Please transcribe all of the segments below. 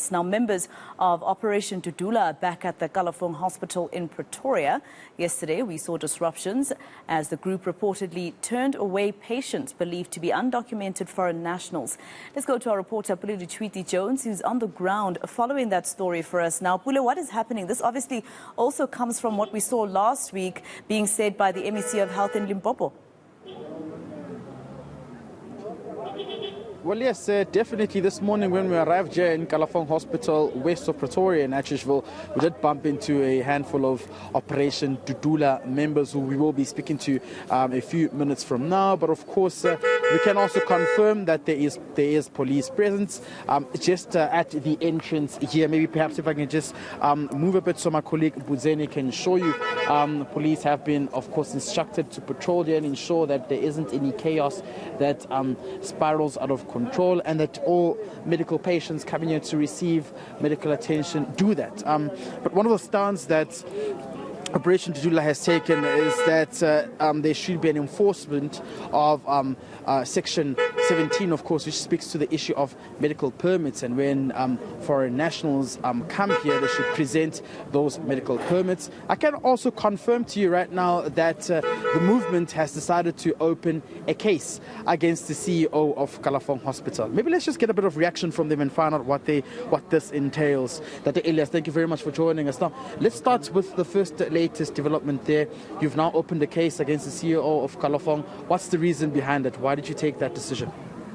violence. Now, members of Operation Dudula are back at the Kalafong Hospital in Pretoria. Yesterday, we saw disruptions as the group reportedly turned away patients believed to be undocumented foreign nationals. Let's go to our reporter, Pule Letshwiti-Jones, who's on the ground following that story for us. Now, Pule, what is happening? This obviously also comes from what we saw last week being said by the MEC of Health in Limpopo. Well, yes, definitely. This morning when we arrived here in Kalafong Hospital, west of Pretoria in Atteridgeville, we did bump into a handful of Operation Dudula members who we will be speaking to a few minutes from now. But of course, we can also confirm that there is police presence just at the entrance here. Maybe perhaps if I can just move a bit so my colleague Buzeni can show you. Police have been, of course, instructed to patrol here and ensure that there isn't any chaos that spirals out of control, and that all medical patients coming here to receive medical attention do that. But one of the stands that Operation Dudula has taken is that there should be an enforcement of Section 17, of course, which speaks to the issue of medical permits, and when foreign nationals come here, they should present those medical permits. I can also confirm to you right now that the movement has decided to open a case against the CEO of Kalafong Hospital. Maybe let's just get a bit of reaction from them and find out what this entails. Dr. Elias, thank you very much for joining us. Now, let's start with the first latest development there. You've now opened a case against the CEO of Kalafong. What's the reason behind it? Why did you take that decision?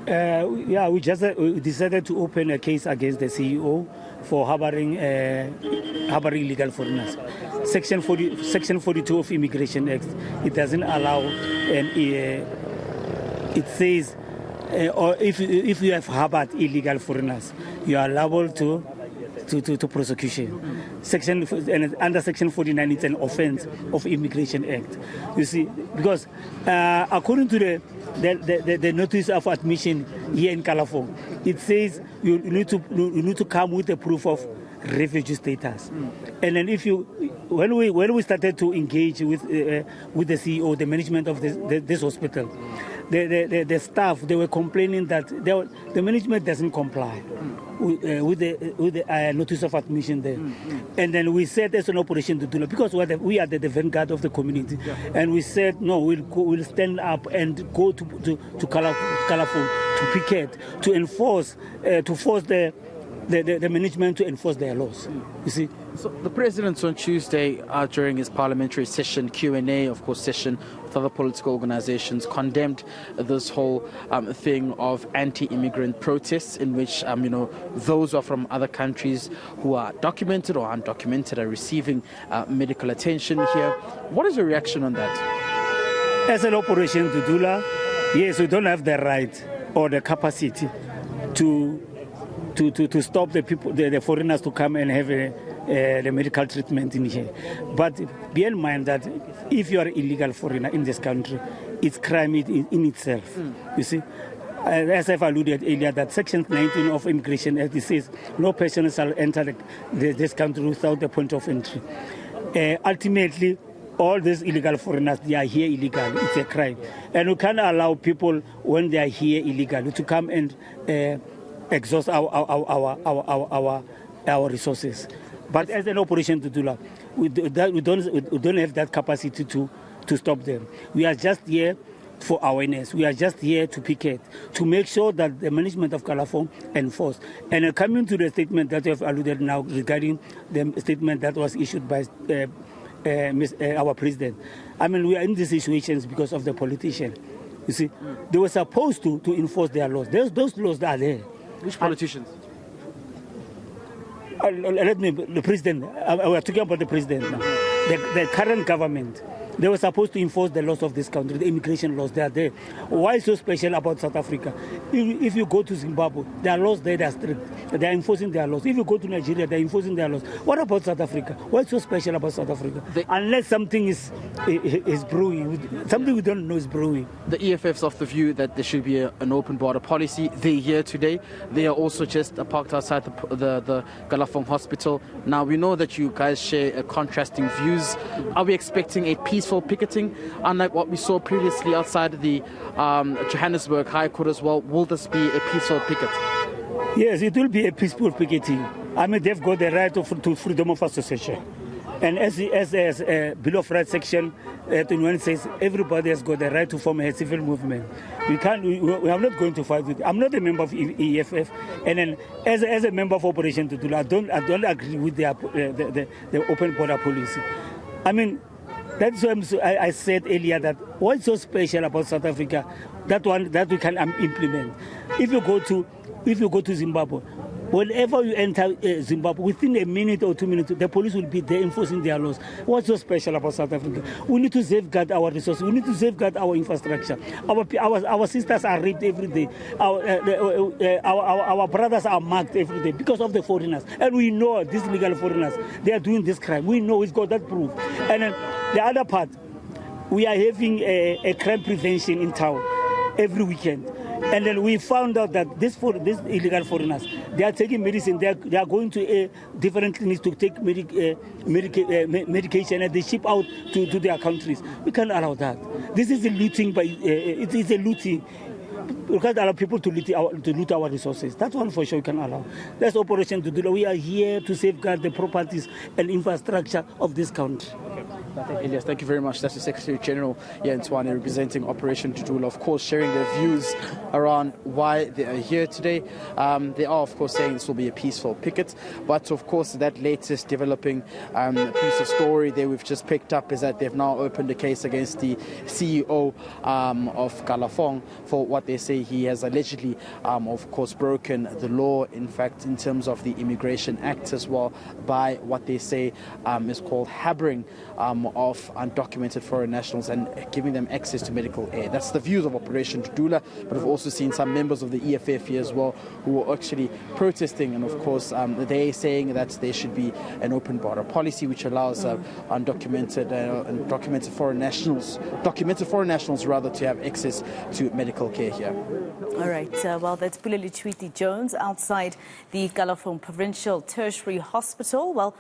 We just decided to open a case against the CEO for harboring illegal foreigners. Section 42 of Immigration Act, it doesn't allow, and it says, or if you have harbored illegal foreigners, you are liable to prosecution. Under Section 49, it's an offence of Immigration Act. You see, because according to the notice of admission here in Kalafong, it says you need to come with a proof of refugee status. And then when we started to engage with the CEO, the management of this hospital, the staff, they were complaining that the management doesn't comply with the notice of admission there. And then we said there's an Operation Dudula, because we are the vanguard of the community. And we said, no, we'll stand up and go to Kalafong, to picket, to enforce, to force the management to enforce their laws. You see? So the president on Tuesday, during his parliamentary session, Q&A, of course, session with other political organizations, condemned this whole thing of anti-immigrant protests in which, those who are from other countries who are documented or undocumented are receiving medical attention here. What is your reaction on that? As an Operation Dudula, yes, we don't have the right or the capacity to stop the people, the foreigners to come and have the medical treatment in here. But bear in mind that if you are an illegal foreigner in this country, it's crime in itself. You see, as I've alluded earlier, that Section 19 of Immigration Act, it says no person shall enter this country without a point of entry. Ultimately, all these illegal foreigners, they are here illegal. It's a crime, and we can't allow people when they are here illegal to come and exhaust our resources. But as an Operation Dudula, we don't have that capacity to stop them. We are just here for awareness. We are just here to picket, to make sure that the management of Kalafong enforce. And coming to the statement that you have alluded now regarding the statement that was issued by our president. I mean, we are in these situations because of the politician. You see, they were supposed to enforce their laws. Those laws that are there. Which politicians? The president. We are talking about the president now. The current government. They were supposed to enforce the laws of this country, the immigration laws. They are there. Why so special about South Africa? If you go to Zimbabwe, their laws there are strict. They are enforcing their laws. If you go to Nigeria, they are enforcing their laws. What about South Africa? What's so special about South Africa? Unless something is brewing, something we don't know is brewing. The EFF's of the view that there should be an open border policy. They're here today. They are also just parked outside the Kalafong Hospital. Now, we know that you guys share contrasting views. Are we expecting a peaceful picketing, unlike what we saw previously outside the Johannesburg High Court as well? Will this be a peaceful picket? Yes, it will be a peaceful picketing. I mean, they've got the right to freedom of association. And as Bill of Rights section 21 says, everybody has got the right to form a civil movement. We are not going to fight with it. I'm not a member of EFF, and then as a member of Operation Dudula, I don't agree with the open border policy. I mean, that's why I said earlier that what's so special about South Africa, that we can implement. If you go to Zimbabwe, whenever you enter Zimbabwe, within a minute or 2 minutes, the police will be there enforcing their laws. What's so special about South Africa? We need to safeguard our resources. We need to safeguard our infrastructure. Our sisters are raped every day. Our brothers are marked every day because of the foreigners. And we know these legal foreigners, they are doing this crime. We know, we've got that proof. And then the other part, we are having a crime prevention in town every weekend. And then we found out that these illegal foreigners, they are taking medicine. They are going to different clinics to take medication, and they ship out to their countries. We can't allow that. This is a looting, it is a looting. We can't allow people to loot our resources. That's one for sure we can allow. That's Operation Dudula. We are here to safeguard the properties and infrastructure of this country. Elias, thank you very much. That's the Secretary General Twane representing Operation Dudula, of course, sharing their views around why they are here today. They are, of course, saying this will be a peaceful picket, but of course, that latest developing piece of story there we've just picked up is that they've now opened a case against the CEO of Kalafong for what they say he has allegedly, of course, broken the law, in fact, in terms of the Immigration Act as well, by what they say is called harboring of undocumented foreign nationals and giving them access to medical aid. That's the views of Operation Dudula, but we've also seen some members of the EFF here as well who are actually protesting, and of course they're saying that there should be an open border policy which allows documented foreign nationals rather to have access to medical care here. All right, well, that's Pule Letshwiti-Jones outside the Kalafong Provincial Tertiary Hospital. Well.